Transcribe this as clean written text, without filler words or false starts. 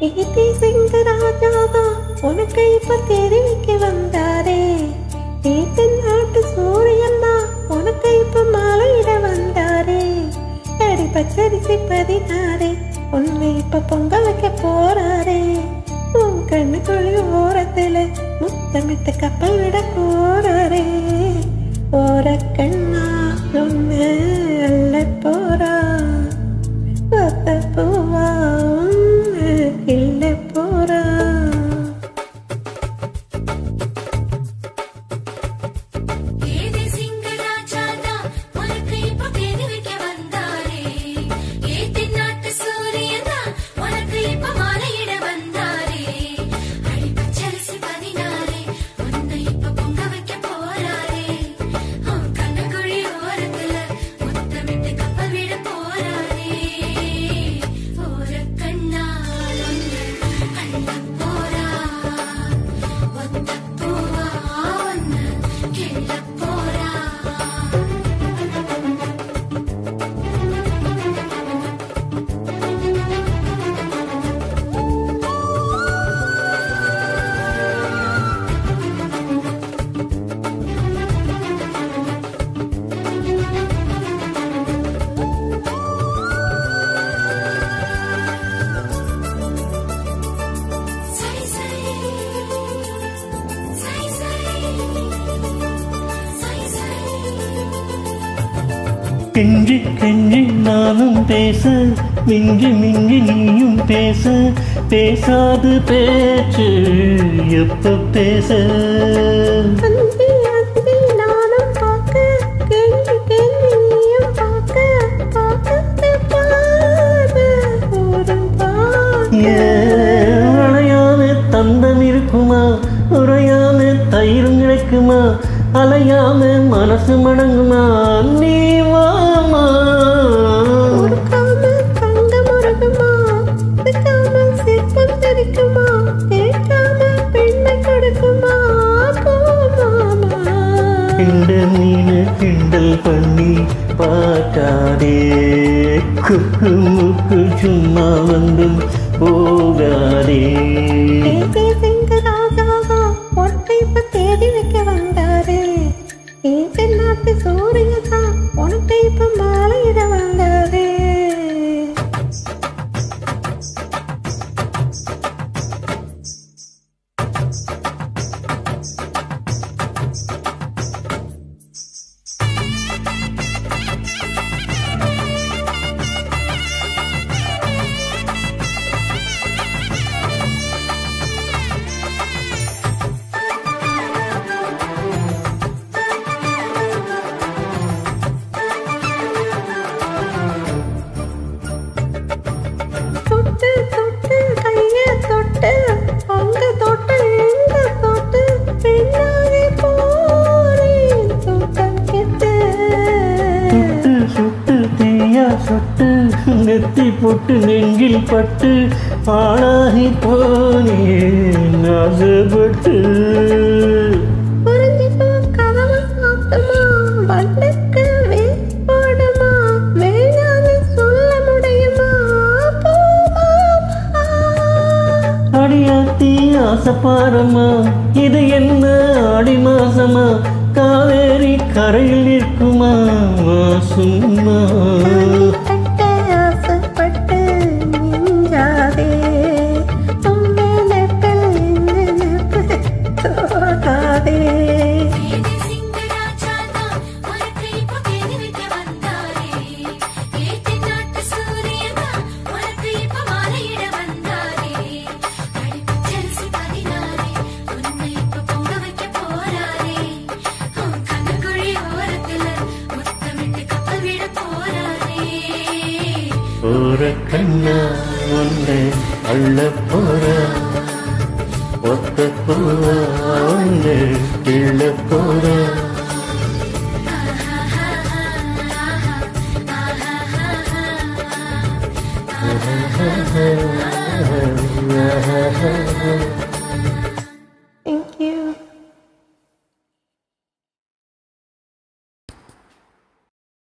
ஈட்டி சிங்க ராஜாதான் உனக்கு இப்ப தெரிவிக்க வந்தாரே. ஈட்டி நாட்டு சூரியன் தான் உனக்கு இப்ப மாலையிட வந்தாரே. அடி பச்சரிசி 16 உன்னை இப்ப பொங்க வைக்க போறாரே. உன் கண்ணுக்குழி ஓரத்துல முத்தமிட்டு கப்பல் விட போறாரே. ஓர கண்ணா ஒன்னு அல்ல போறா, ஒத்த பூவா ஒன்னு இல்ல போறா. கெஞ்சி கெஞ்சி நானும் பேச, மிஞ்சி மிஞ்சி நீயும் பேச, பேசாது பேச்சு எப்ப பேச. அந்தி அந்தி நானும் பார்க்க, கெஞ்சி கெஞ்சி நீயும் பார்க்க, பார்க்கத்து பார்வை போதும் பார்க்க. அலையான தந்தம் இருக்குமா, உரையான தயிரும் கிடைக்குமா, அலையாம மனசு மடங்குமா, நீ வாமா. உருக்காம தங்கம் உருகுமா, உருக்காம சிற்பம் தெரிக்குமா, கேட்காம பெண்மை கொடுக்குமா, போமாமா. கிண்டல் மீனு கிண்டல் பண்ணி பார்க்காதே, குக்கு முக்கு சும்மா வந்து போகாதே. தேடி வைக்க வந்தாரு. ஈட்டி நாட்டு சூரியதான் உனக்கு இப்ப மாலையிட வந்தாரு. தொட்டு தொட்டு கைய தொட்டு அங்க தொட்டு எங்க தொட்டு பெண்ணாகி போறேன் தூக்கம் கெட்டு. சுட்டு சுட்டு தீயா சுட்டு நெத்தி போட்டு நெஞ்சில் பட்டு ஆளாகி போனேன் ஆசைப்பட்டு. புரிஞ்சுக்கோ கதவை சாத்துமா, வண்டுக்கு வேட்பாடுமா, வேணான்னு சொல்ல முடியுமா, போமா. அடியாத்தி ஆசைப்பாரம்மா, இது என்ன ஆடி மாசமா, காவேரி கரையில் நிற்குமா சும்மா. ஆசைப்பட்டு மிஞ்சாதே, தோகாதே. ஒரு கண்ணா ஒன்று அள்ள போற, ஒத்த பூவா ஒன்று கிள்ள போற. Ha ha ha ha ha ha ha.